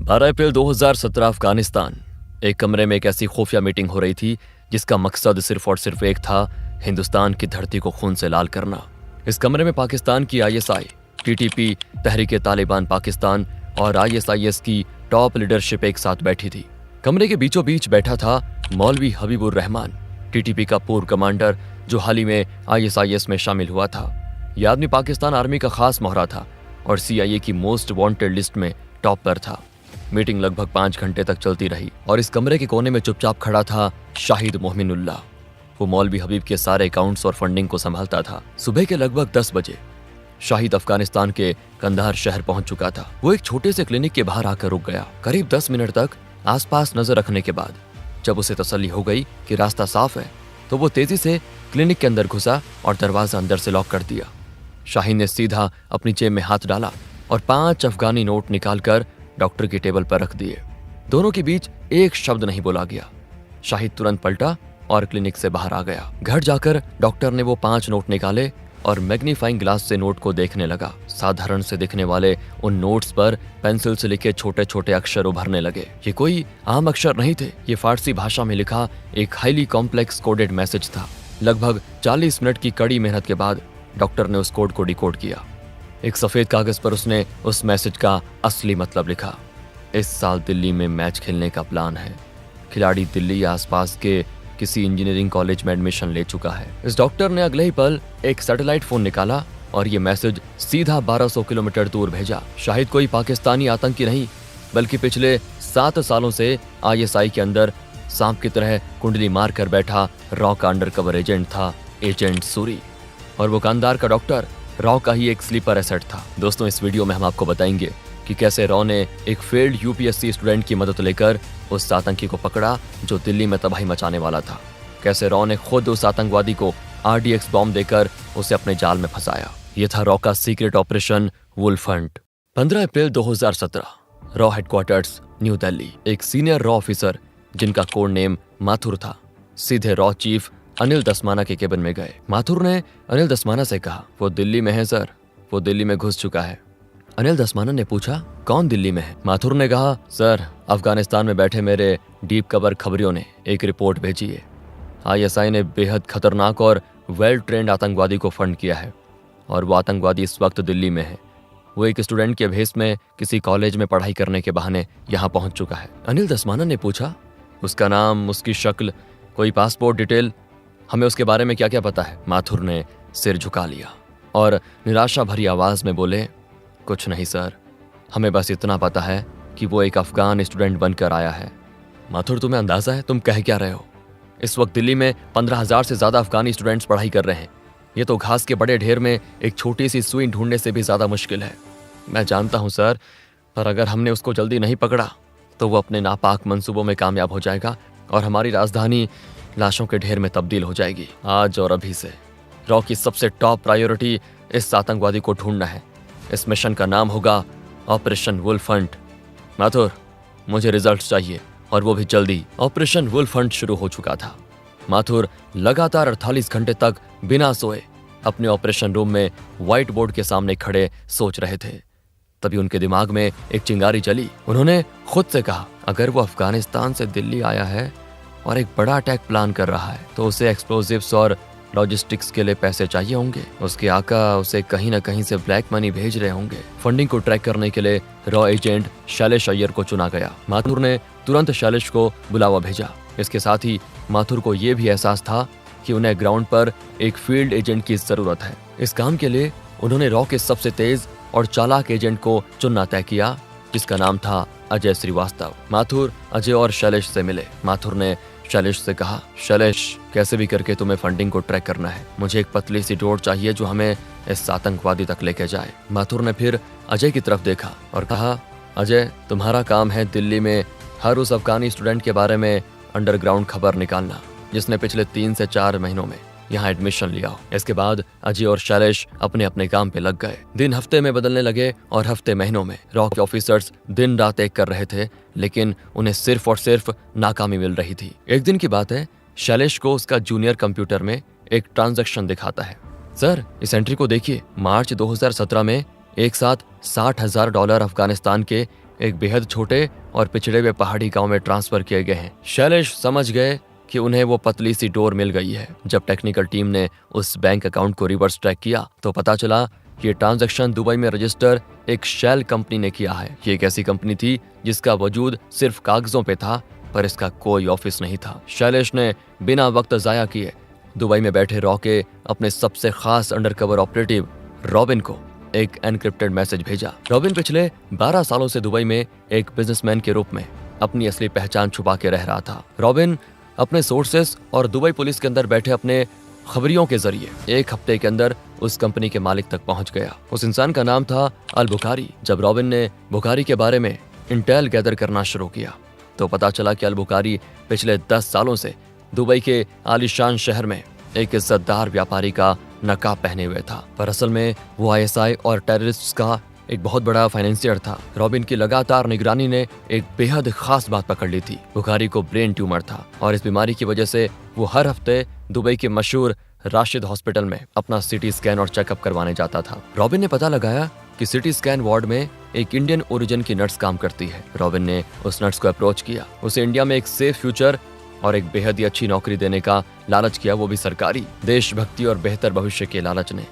12 अप्रैल 2017 अफगानिस्तान। एक कमरे में एक ऐसी खुफिया मीटिंग हो रही थी जिसका मकसद सिर्फ और सिर्फ एक था, हिंदुस्तान की धरती को खून से लाल करना। इस कमरे में पाकिस्तान की ISI, TTP, तहरीक-ए-तालिबान पाकिस्तान और ISIS की टॉप लीडरशिप एक साथ बैठी थी। कमरे के बीचों बीच बैठा था मौलवी हबीबुर रहमान, TTP का पूर्व कमांडर जो हाल ही में ISIS में शामिल हुआ था। यह आदमी पाकिस्तान आर्मी का खास मोहरा था और CIA की मोस्ट वांटेड लिस्ट में टॉप पर था। मीटिंग लगभग 5 घंटे तक चलती रही और इस कमरे के कोने में चुपचाप खड़ा था शाहिद मोमिनुल्लाह। वो मौलवी हबीब के सारे अकाउंट्स और फंडिंग को संभालता था। सुबह के लगभग 10 बजे शाहिद अफगानिस्तान के कंधार शहर पहुंच चुका था। वो एक छोटे से क्लिनिक के बाहर आकर रुक गया। करीब 10 मिनट तक आसपास नजर रखने के बाद जब उसे तसल्ली हो गई कि रास्ता साफ है तो वो तेजी से क्लिनिक के अंदर घुसा और दरवाजा अंदर से लॉक कर दिया। शाहिद ने सीधा अपनी जेब में हाथ डाला और 5 अफगानी नोट निकालकर डॉक्टर की टेबल पर रख दिए। दोनों के बीच एक शब्द नहीं बोला गया। शाहिद तुरंत पलटा और क्लिनिक से बाहर आ गया। घर जाकर डॉक्टर ने वो 5 नोट निकाले और मैग्नीफाइंग ग्लास से नोट को देखने लगा। साधारण से दिखने वाले उन नोट्स पर पेंसिल से लिखे छोटे छोटे अक्षर उभरने लगे। ये कोई आम अक्षर नहीं थे, ये फारसी भाषा में लिखा एक हाईली कॉम्प्लेक्स कोडेड मैसेज था। लगभग 40 मिनट की कड़ी मेहनत के बाद डॉक्टर ने उस कोड को डिकोड किया। एक सफेद कागज पर उसने उस मैसेज का असली मतलब लिखा। इस साल दिल्ली में मैच खेलने का प्लान है। खिलाड़ी दिल्ली या आसपास के किसी इंजीनियरिंग कॉलेज में एडमिशन ले चुका है। इस डॉक्टर ने अगले ही पल एक सैटेलाइट फोन निकाला और ये मैसेज सीधा 1200 किलोमीटर दूर भेजा। शाहिद कोई पाकिस्तानी आतंकी नहीं बल्कि पिछले 7 सालों से ISI के अंदर सांप की तरह कुंडली मार कर बैठा रॉ का अंडर कवर एजेंट था, एजेंट सूरी। और वो कांदार का डॉक्टर रॉ का ही एक स्लीपर एसेट था। दोस्तों, इस वीडियो में हम आपको बताएंगे कि कैसे रॉ ने एक फेल्ड UPSC स्टूडेंट की मदद लेकर उस आतंकी को पकड़ा जो दिल्ली में तबाही मचाने वाला था। कैसे रॉ ने खुद उस आतंकवादी को RDX बॉम्ब देकर उसे अपने जाल में फंसाया। ये था रॉ का सीक्रेट ऑपरेशन वुल्फ हंट। 15 अप्रैल 2017 रॉ हेडक्वार्टर्स न्यू दिल्ली। एक सीनियर रॉ ऑफिसर जिनका कोड नेम माथुर था सीधे रॉ चीफ अनिल दसमाना के केबिन में गए। माथुर ने अनिल दसमाना से कहा, वो दिल्ली में है सर, वो दिल्ली में घुस चुका है। अनिल दसमाना ने पूछा, कौन दिल्ली में है? माथुर ने कहा, सर, अफगानिस्तान में बैठे मेरे डीप कवर खबरियों ने एक रिपोर्ट भेजी है। ISI ने बेहद खतरनाक और वेल ट्रेंड आतंकवादी को फंड किया है और वो आतंकवादी इस वक्त दिल्ली में है। वो एक स्टूडेंट के भेस में किसी कॉलेज में पढ़ाई करने के बहाने यहाँ पहुंच चुका है। अनिल दसमाना ने पूछा, उसका नाम, उसकी शक्ल, कोई पासपोर्ट डिटेल, हमें उसके बारे में क्या क्या पता है? माथुर ने सिर झुका लिया और निराशा भरी आवाज में बोले, कुछ नहीं सर, हमें बस इतना पता है कि वो एक अफगान स्टूडेंट बनकर आया है। माथुर, तुम्हें अंदाजा है तुम कह क्या रहे हो? इस वक्त दिल्ली में 15,000 से ज्यादा अफगानी स्टूडेंट्स पढ़ाई कर रहे हैं। ये तो घास के बड़े ढेर में एक छोटी सी सुई ढूंढने से भी ज्यादा मुश्किल है। मैं जानता हूं सर, पर अगर हमने उसको जल्दी नहीं पकड़ा तो वो अपने नापाक मंसूबों में कामयाब हो जाएगा और हमारी राजधानी लाशों के ढेर में तब्दील हो जाएगी। आज और अभी से रॉ की सबसे टॉप प्रायोरिटी इस आतंकवादी को ढूंढना है। इस मिशन का नाम होगा ऑपरेशन वुल्फ हंट। माथुर, मुझे रिजल्ट चाहिए और वो भी जल्दी। ऑपरेशन वुल्फ हंट शुरू हो चुका था। माथुर लगातार 48 घंटे तक बिना सोए अपने ऑपरेशन रूम में व्हाइट बोर्ड के सामने खड़े सोच रहे थे। तभी उनके दिमाग में एक चिंगारी चली। उन्होंने खुद से कहा, अगर वो अफगानिस्तान से दिल्ली आया है और एक बड़ा अटैक प्लान कर रहा है तो उसे एक्सप्लोजिव्स और लॉजिस्टिक्स के लिए पैसे चाहिए होंगे। उसके आका उसे कहीं ना कहीं से ब्लैक मनी भेज रहे होंगे। फंडिंग को ट्रैक करने के लिए रॉ एजेंट शैलेश अय्यर को चुना गया। माथुर ने तुरंत शैलेश को बुलावा भेजा। इसके साथ ही माथुर को यह भी एहसास था कि उन्हें ग्राउंड पर एक फील्ड एजेंट की जरूरत है। इस काम के लिए उन्होंने रॉ के सबसे तेज और चालाक एजेंट को चुनना तय किया जिसका नाम था अजय श्रीवास्तव। माथुर अजय और शैलेश से मिले। माथुर ने शैलेश से कहा, शैलेश, कैसे भी करके तुम्हें फंडिंग को ट्रैक करना है। मुझे एक पतली सी डोर चाहिए जो हमें इस आतंकवादी तक लेके जाए। माथुर ने फिर अजय की तरफ देखा और कहा, अजय, तुम्हारा काम है दिल्ली में हर उस अफगानी स्टूडेंट के बारे में अंडरग्राउंड खबर निकालना जिसने पिछले 3 से 4 महीनों में यहाँ एडमिशन लिया हो। इसके बाद अजय और शैलेश अपने अपने काम पे लग गए। दिन हफ्ते में बदलने लगे और हफ्ते महीनों में। रॉ के ऑफिसर्स दिन रात एक कर रहे थे लेकिन उन्हें सिर्फ और सिर्फ नाकामी मिल रही थी। एक दिन की बात है, शैलेश को उसका जूनियर कंप्यूटर में एक ट्रांजैक्शन दिखाता है। सर, इस एंट्री को देखिए, मार्च 2017 में एक साथ $60,000 अफगानिस्तान के एक बेहद छोटे और पिछड़े हुए पहाड़ी गांव में ट्रांसफर किए गए हैं। शैलेश समझ गए कि उन्हें वो पतली सी डोर मिल गई है। जब टेक्निकल टीम ने उस बैंक अकाउंट को रिवर्स ट्रैक किया तो पता चला कि ये ट्रांजैक्शन दुबई में रजिस्टर एक शेल कंपनी ने किया है। ये एक ऐसी कंपनी थी जिसका वजूद सिर्फ कागजों पे था, पर इसका कोई ऑफिस नहीं था। शैलेश ने बिना वक्त जाया किए दुबई में बैठे रॉ के अपने सबसे खास अंडरकवर ऑपरेटिव रॉबिन को एक एनक्रिप्टेड मैसेज भेजा। रॉबिन पिछले 12 सालों से दुबई में एक बिजनेसमैन के रूप में अपनी असली पहचान छुपा के रह रहा था। रॉबिन अपने सोर्सेस और दुबई पुलिस के अंदर बैठे अपने खबरियों के जरिए 1 हफ्ते के अंदर उस कंपनी के मालिक तक पहुंच गया। उस इंसान का नाम था अल बुखारी। जब रॉबिन ने बुखारी के बारे में इंटेल गैदर करना शुरू किया तो पता चला कि अल बुखारी पिछले 10 सालों से दुबई के आलीशान शहर में एक इज्जतदार व्यापारी का नकाब पहने हुए था, पर असल में वो आईएसआई और टेररिस्ट्स का एक बहुत बड़ा फाइनेंसियर था। रॉबिन की लगातार निगरानी ने एक बेहद खास बात पकड़ ली थी। बुखारी को ब्रेन ट्यूमर था और इस बीमारी की वजह से वो हर हफ्ते दुबई के मशहूर राशिद हॉस्पिटल में अपना सिटी स्कैन और चेकअप करवाने जाता था। रॉबिन ने पता लगाया कि सिटी स्कैन वार्ड में एक इंडियन ओरिजिन की नर्स काम करती है। रॉबिन ने उस नर्स को अप्रोच किया, उसे इंडिया में एक सेफ फ्यूचर और एक बेहद ही अच्छी नौकरी देने का लालच किया, वो भी सरकारी। देशभक्ति और बेहतर भविष्य के लालच ने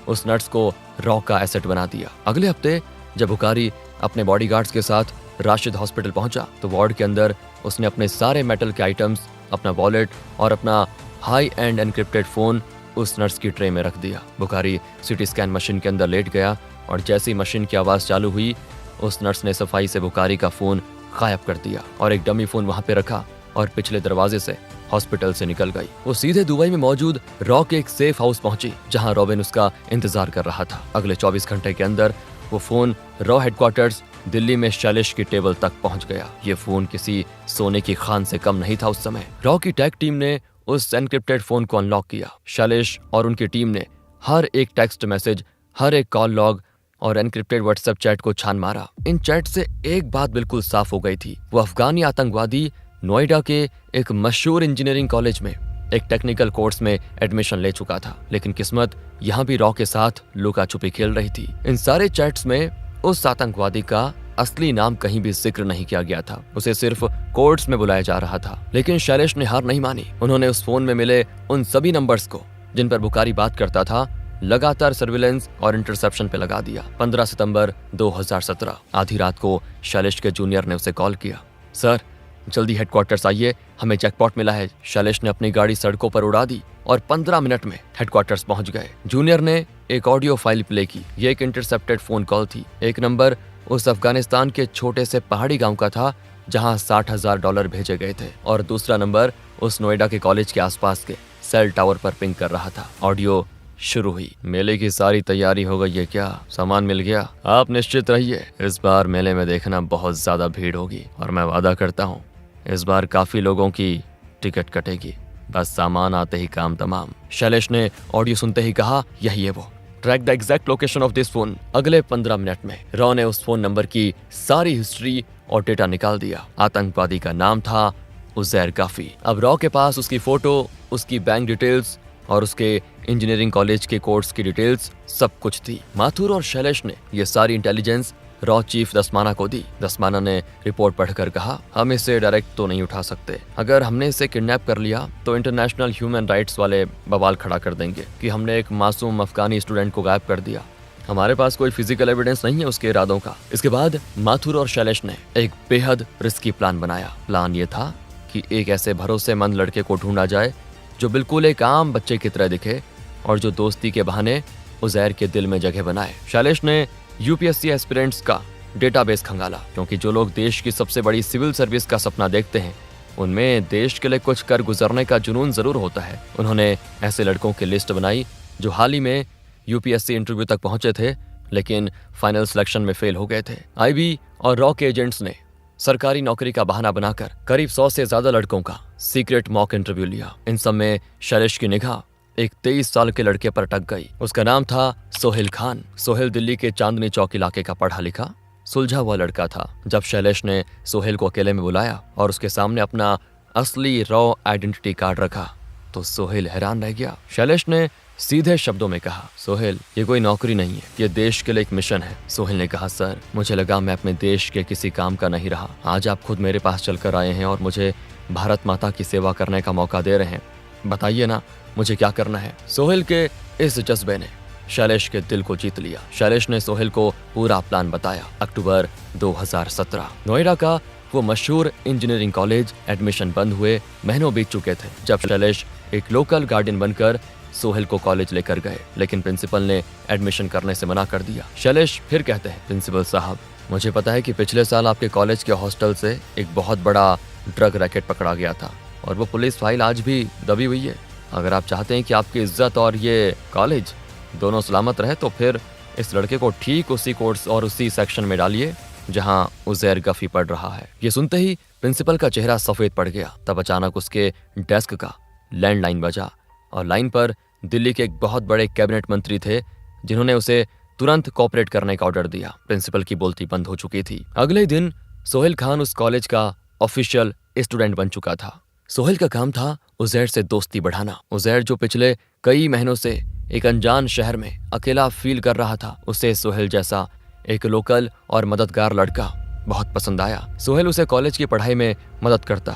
उस नर्स को रॉ का एसेट बना दिया। अगले हफ्ते जब बुखारी अपने बॉडीगार्ड्स के साथ राशिद हॉस्पिटल पहुंचा तो वार्ड के अंदर उसने अपने सारे मेटल के आइटम्स, अपना वॉलेट और अपना हाई एंड एनक्रिप्टेड फोन उस नर्स की ट्रे में रख दिया। बुखारी सिटी स्कैन मशीन के अंदर लेट गया और जैसे ही मशीन की आवाज चालू हुई उस नर्स ने सफाई से बुखारी का फोन गायब कर दिया और एक डमी फोन वहां पे रखा और पिछले दरवाजे से हॉस्पिटल से निकल गई। वो सीधे दुबई में मौजूद रॉ के एक सेफ हाउस पहुंची जहां रॉबिन उसका इंतजार कर रहा था। अगले 24 घंटे के अंदर वो फोन रॉ हेडक्वार्टर्स दिल्ली में शैलेश की टेबल तक पहुंच गया। ये फोन किसी सोने की खान से कम नहीं था उस समय। रॉ की टैग टीम ने उस एनक्रिप्टेड फोन को अनलॉक किया। शैलेश और उनकी टीम ने हर एक टेक्स्ट मैसेज, हर एक कॉल लॉग और एनक्रिप्टेड व्हाट्सएप चैट को छान मारा। इन चैट से एक बात बिल्कुल साफ हो गई थी, वो अफगानी आतंकवादी नोएडा के एक मशहूर इंजीनियरिंग कॉलेज में एक टेक्निकल कोर्स में एडमिशन ले चुका था। लेकिन किस्मत यहाँ भी रॉ के साथ लुका छुपी खेल रही थी। इन सारे चैट्स में उस आतंकवादी का असली नाम कहीं भी जिक्र नहीं किया गया था, उसे सिर्फ कोर्ट्स में बुलाया जा रहा था। लेकिन शैलेश ने हार नहीं मानी। उन्होंने उस फोन में मिले उन सभी नंबर्स को जिन पर बुखारी बात करता था लगातार सर्विलेंस और इंटरसेप्शन पे लगा दिया। 15 सितंबर 2017 आधी रात को शैलेश के जूनियर ने उसे कॉल किया। सर, जल्दी हेडक्वार्टर्स आइए, हमें जैकपॉट मिला है। शैलेश ने अपनी गाड़ी सड़कों पर उड़ा दी और 15 मिनट में हेडक्वार्टर्स पहुंच गए। जूनियर ने एक ऑडियो फाइल प्ले की। ये एक इंटरसेप्टेड फोन कॉल थी। एक नंबर उस अफगानिस्तान के छोटे से पहाड़ी गांव का था जहां $60,000 भेजे गए थे और दूसरा नंबर उस नोएडा के कॉलेज के आसपास के सेल टावर पर पिंग कर रहा था। ऑडियो शुरू हुई। मेले की सारी तैयारी हो गई है क्या? सामान मिल गया? आप निश्चित रहिए, इस बार मेले में देखना बहुत ज्यादा भीड़ होगी और मैं वादा करता हूँ इस बार काफी लोगों की टिकट कटेगी। बस सामान आते ही काम तमाम। शैलेश ने ऑडियो सुनते ही कहा, यही है वो। Track the exact location of this phone. अगले 15 मिनट में रॉ ने उस फोन नंबर की सारी हिस्ट्री और डेटा निकाल दिया। आतंकवादी का नाम था उजैर काफी। अब रॉ के पास उसकी फोटो, उसकी बैंक डिटेल्स और उसके इंजीनियरिंग कॉलेज के कोर्स की डिटेल्स सब कुछ थी। माथुर और शैलेश ने ये सारी इंटेलिजेंस रॉ चीफ दसमाना को दी। दसमाना ने रिपोर्ट पढ़कर कहा, हम इसे डायरेक्ट तो नहीं उठा सकते। अगर हमने इसे किडनैप कर लिया तो इंटरनेशनल ह्यूमन राइट्स वाले बवाल खड़ा कर देंगे कि हमने एक मासूम अफगानी स्टूडेंट को गायब कर दिया। हमारे पास कोई फिजिकल एविडेंस नहीं है उसके इरादों का। इसके बाद माथुर और शैलेश ने एक बेहद रिस्की प्लान बनाया। प्लान ये था कि एक ऐसे भरोसेमंद लड़के को ढूंढा जाए जो बिल्कुल एक आम बच्चे की तरह दिखे और जो दोस्ती के बहाने उजैर के दिल में जगह बनाए। शैलेश ने यूपीएससी एस्पिरेंट्स का डेटाबेस खंगाला, क्योंकि जो लोग देश की सबसे बड़ी सिविल सर्विस का सपना देखते हैं उनमें देश के लिए कुछ कर गुजरने का जुनून जरूर होता है। उन्होंने ऐसे लड़कों की लिस्ट बनाई जो हाल ही में यूपीएससी इंटरव्यू तक पहुंचे थे लेकिन फाइनल सिलेक्शन में फेल हो गए थे। आईबी और रॉ के एजेंट्स ने सरकारी नौकरी का बहाना बनाकर करीब 100 से ज्यादा लड़कों का सीक्रेट मॉक इंटरव्यू लिया। इन सब में शैलेश की निगाह एक 23 साल के लड़के पर अटक गई। उसका नाम था सोहेल खान। सोहेल दिल्ली के चांदनी चौक इलाके का पढ़ा लिखा सुलझा हुआ लड़का था। जब शैलेश ने सोहेल को अकेले में बुलाया और उसके सामने अपना असली रॉ आइडेंटिटी कार्ड रखा तो सोहेल हैरान रह गया। शैलेश ने सीधे शब्दों में कहा, सोहेल, ये कोई नौकरी नहीं है, ये देश के लिए एक मिशन है। सोहेल ने कहा, सर, मुझे लगा मैं अपने देश के किसी काम का नहीं रहा। आज आप खुद मेरे पास चलकर आए हैं और मुझे भारत माता की सेवा करने का मौका दे रहे हैं। बताइए ना, मुझे क्या करना है? सोहेल के इस जज्बे ने शैलेश के दिल को जीत लिया। शैलेश ने सोहेल को पूरा प्लान बताया। अक्टूबर 2017, नोएडा का वो मशहूर इंजीनियरिंग कॉलेज। एडमिशन बंद हुए महीनों बीत चुके थे जब शैलेश एक लोकल गार्डियन बनकर सोहेल को कॉलेज लेकर गए, लेकिन प्रिंसिपल ने एडमिशन करने से मना कर दिया। शैलेश फिर कहते हैं, प्रिंसिपल साहब, मुझे पता है कि पिछले साल आपके कॉलेज के हॉस्टल से एक बहुत बड़ा ड्रग रैकेट पकड़ा गया था और वो पुलिस फाइल आज भी दबी हुई है। अगर आप चाहते हैं कि आपकी इज्जत और ये कॉलेज दोनों सलामत रहे तो फिर इस लड़के को ठीक उसी कोर्स और उसी सेक्शन में डालिए जहां उजैर गफी पढ़ रहा है। ये सुनते ही प्रिंसिपल का चेहरा सफेद पड़ गया। तब अचानक उसके डेस्क का लैंडलाइन बजा और लाइन पर दिल्ली के एक बहुत बड़े कैबिनेट मंत्री थे जिन्होंने उसे तुरंत कोऑपरेट करने का ऑर्डर दिया। प्रिंसिपल की बोलती बंद हो चुकी थी। अगले दिन सोहेल खान उस कॉलेज का ऑफिशियल स्टूडेंट बन चुका था। सोहेल का काम था उजैर से दोस्ती बढ़ाना। उजैर जो पिछले कई महीनों से एक अनजान शहर में अकेला फील कर रहा था, उसे सोहेल जैसा एक लोकल और मददगार लड़का बहुत पसंद आया। सोहेल उसे कॉलेज की पढ़ाई में मदद करता,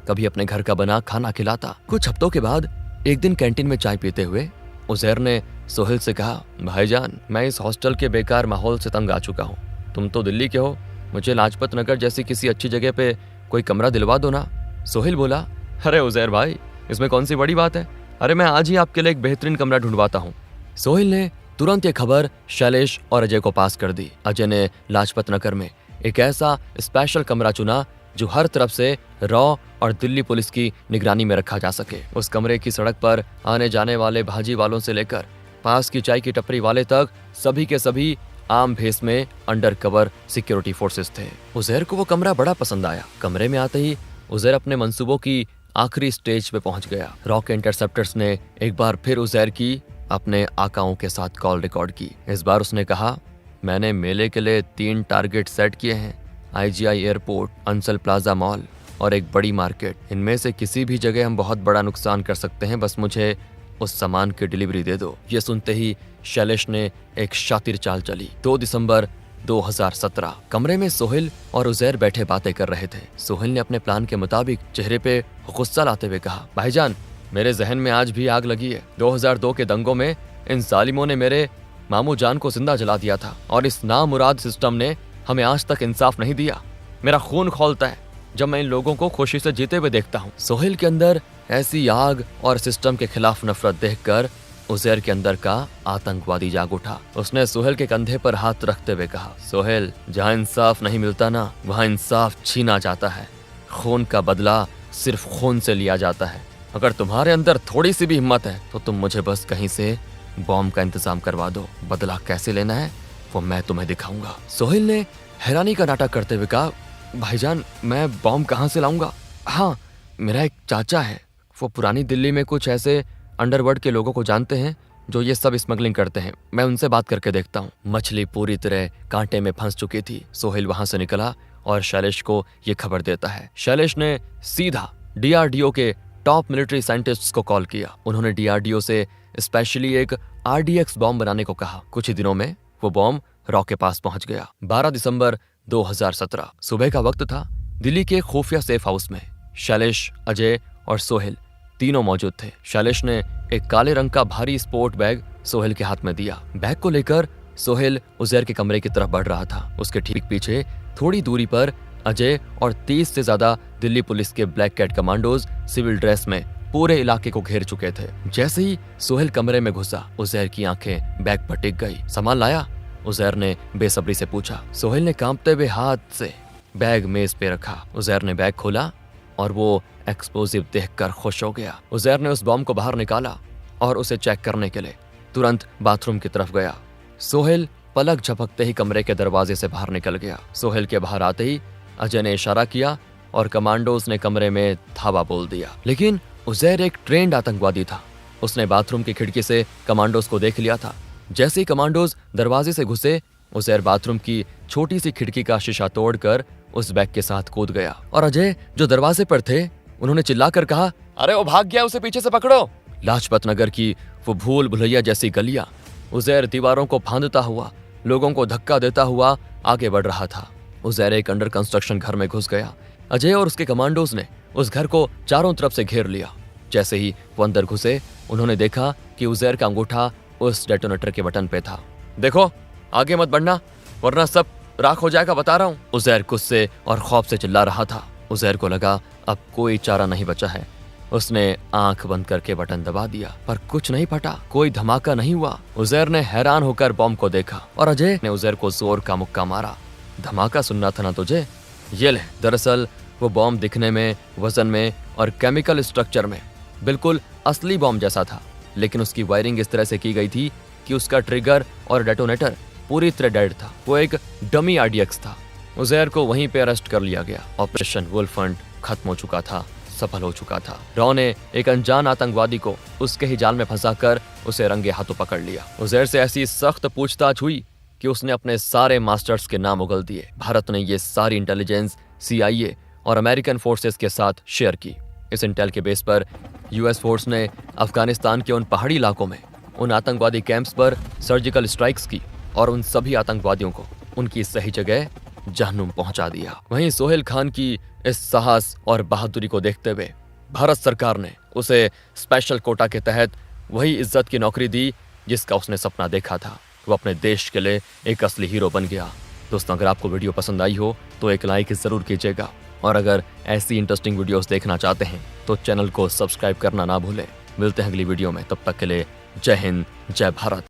कभी अपने घर का बना खाना खिलाता। कुछ हफ्तों के बाद एक दिन कैंटीन में चाय पीते हुए उजैर ने सोहेल से कहा, भाईजान, मैं इस हॉस्टल के बेकार माहौल से तंग आ चुका हूँ। तुम तो दिल्ली के हो, मुझे लाजपत नगर जैसी किसी अच्छी जगह पे कोई कमरा दिलवा दो ना। सोहेल बोला, अरे उजैर भाई, इसमें कौन सी बड़ी बात है? अरे मैं आज ही आपके लिए एक बेहतरीन कमरा ढूंढवाता हूँ। सोहेल ने तुरंत ये खबर शैलेश और अजय को पास कर दी। अजय ने लाजपत नगर में एक ऐसा स्पेशल कमरा चुना जो हर तरफ से रॉ और दिल्ली पुलिस की निगरानी में रखा जा सके। उस कमरे की सड़क पर आने जाने वाले भाजी वालों से लेकर पास की चाय की टपरी वाले तक सभी के सभी आम भेस में अंडर कवर सिक्योरिटी फोर्सेस थे। उजैर को वो कमरा बड़ा पसंद आया। कमरे में आते ही उजैर अपने मंसूबों की आखिरी स्टेज पे पहुंच गया। रॉ के इंटरसेप्टर्स ने एक बार फिर उजैर की अपने आकाओं के साथ कॉल रिकॉर्ड की। इस बार उसने कहा, मैंने मेले के लिए 3 टारगेट सेट किए हैं, IGI airport, Ansal plaza mall और एक बड़ी मार्केट। इनमें से किसी भी जगह हम बहुत बड़ा नुकसान कर सकते हैं, बस मुझे उस सामान की डिलीवरी दे दो। ये सुनते ही शैलेश ने एक शातिर चाल चली। 2 दिसंबर 2017, कमरे में सोहेल और उजैर बैठे बातें कर रहे थे। सोहेल ने अपने प्लान के मुताबिक चेहरे पे गुस्सा लाते हुए कहा, भाईजान, मेरे जहन में आज भी आग लगी है। 2002 के दंगों में इन जालिमों ने मेरे मामू जान को जिंदा जला दिया था और इस नामुराद सिस्टम ने हमें आज तक इंसाफ नहीं दिया। मेरा खून खौलता है जब मैं इन लोगों को खुशी से जीते हुए देखता हूँ। सोहेल के अंदर ऐसी आग और सिस्टम के खिलाफ नफरत देखकर उजैर के अंदर का आतंकवादी जाग उठा। उसने सोहेल के कंधे पर हाथ रखते हुए कहा, सोहेल, जहाँ इंसाफ नहीं मिलता ना, वहाँ इंसाफ छीना जाता है। खून का बदला सिर्फ खून से लिया जाता है। अगर तुम्हारे अंदर थोड़ी सी भी हिम्मत है तो तुम मुझे बस कहीं से बॉम्ब का इंतजाम करवा दो। बदला कैसे लेना है वो मैं तुम्हें दिखाऊंगा। सोहेल ने हैरानी का नाटक करते हुए कहा, भाईजान, मैं बॉम्ब कहाँ से लाऊंगा? हाँ, मेरा एक चाचा है, वो पुरानी दिल्ली में कुछ ऐसे अंडरवर्ल्ड के लोगों को जानते हैं जो ये सब स्मगलिंग करते हैं। मैं उनसे बात करके देखता हूँ। मछली पूरी तरह कांटे में फंस चुकी थी। सोहेल वहां से निकला और शैलेश को ये खबर देता है। शैलेश ने सीधा DRDO के टॉप मिलिट्री साइंटिस्ट्स को कॉल किया। उन्होंने DRDO से स्पेशली एक RDX बॉम्ब बनाने को कहा। कुछ ही दिनों में वो बॉम्ब रॉ के पास पहुंच गया। 12 दिसंबर 2017, सुबह का वक्त था। दिल्ली के खुफिया सेफ हाउस में शैलेश, अजय और सोहेल तीनों मौजूद थे। शैलेश ने एक काले रंग का भारी स्पोर्ट बैग सोहेल के हाथ में दिया। बैग को लेकर सोहेल उजैर के कमरे की तरफ बढ़ रहा था। उसके ठीक पीछे थोड़ी दूरी पर अजय और 30 से ज्यादा दिल्ली पुलिस के black cat commandos civil dress में पूरे इलाके को घेर चुके थे। जैसे ही सोहेल कमरे में घुसा, उजैर की आंखें बैग पर टिक गई। सामान लाया? उजैर ने बेसब्री से पूछा। सोहेल ने कांपते हुए हाथ से बैग मेज पे रखा। उजैर ने बैग खोला और वो एक्सप्लोजिव देखकर खुश हो गया। उजैर ने उस बॉम्ब को बाहर निकाला और उसे चेक करने के लिए तुरंत बाथरूम की तरफ गया। सोहेल पलक झपकते ही कमरे के दरवाजे से बाहर निकल गया। सोहेल के बाहर आते ही अजय ने इशारा किया और कमांडोज ने कमरे में धावा बोल दिया। लेकिन उजैर एक ट्रेंड आतंकवादी था। उसने बाथरूम की खिड़की से कमांडोज को देख लिया था। जैसे ही कमांडोज दरवाजे से घुसे, उजैर बाथरूम की छोटी सी खिड़की का शीशा तोड़कर उस बैग के साथ कूद गया और अजय जो दरवाजे पर थे उन्होंने चिल्लाकर कहा, अरे वो भाग गया, उसे पीछे से पकड़ो। लाजपत नगर की वो भूल भुलैया जैसी गलियां, उजैर दीवारों को फांदता हुआ, लोगों को धक्का देता हुआ आगे बढ़ रहा था। उजैर एक अंडर कंस्ट्रक्शन घर में घुस गया। अजय और उसके कमांडोज ने उस घर को चारों तरफ से घेर लिया। जैसे ही वो अंदर घुसे, उन्होंने देखा कि उजैर का अंगूठा उस डेटोनेटर के बटन पे था। देखो, आगे मत बढ़ना वरना सब राख हो जाएगा, बता रहा हूँ। उजैर गुस्से और खौफ से चिल्ला रहा था। उजैर को लगा अब कोई चारा नहीं बचा है। उसने आंख बंद करके बटन दबा दिया, पर कुछ नहीं फटा, कोई धमाका नहीं हुआ। उजैर ने हैरान होकर बॉम्ब को देखा और अजय ने उजैर को जोर का मुक्का मारा। धमाका सुनना था ना तुझे? ये ले। दरअसल वो बॉम्ब दिखने में, वजन में और केमिकल स्ट्रक्चर में बिल्कुल असली बॉम्ब जैसा था, लेकिन उसकी वायरिंग इस तरह से की गई थी कि उसका ट्रिगर और डेटोनेटर पूरी तरह डेड था। वो एक डमी आरडीएक्स था। उजैर को वहीं पे अरेस्ट कर लिया गया। ऑपरेशन वुल्फ हंट खत्म हो चुका था, सफल हो चुका था। रॉ ने एक अनजान आतंकवादी को उसके ही जाल में फंसाकर उसे रंगे हाथों पकड़ लिया। उजैर से ऐसी सख्त पूछताछ हुई कि उसने अपने सारे मास्टर्स के नाम उगल दिए। भारत ने ये सारी इंटेलिजेंस CIA और अमेरिकन फोर्सेस के साथ शेयर की। इस इंटेल के बेस पर US फोर्स ने अफगानिस्तान के उन पहाड़ी इलाकों में उन आतंकवादी कैंप्स पर सर्जिकल स्ट्राइक्स की और उन सभी आतंकवादियों को उनकी सही जगह जहन्नुम पहुंचा दिया। वहीं सोहेल खान की इस साहस और बहादुरी को देखते हुए भारत सरकार ने उसे स्पेशल कोटा के तहत वही इज्जत की नौकरी दी जिसका उसने सपना देखा था। वो अपने देश के लिए एक असली हीरो बन गया। दोस्तों, अगर आपको वीडियो पसंद आई हो तो एक लाइक जरूर कीजिएगा, और अगर ऐसी इंटरेस्टिंग वीडियोस देखना चाहते हैं तो चैनल को सब्सक्राइब करना ना भूलें। मिलते हैं अगली वीडियो में, तब तक के लिए जय हिंद, जय भारत।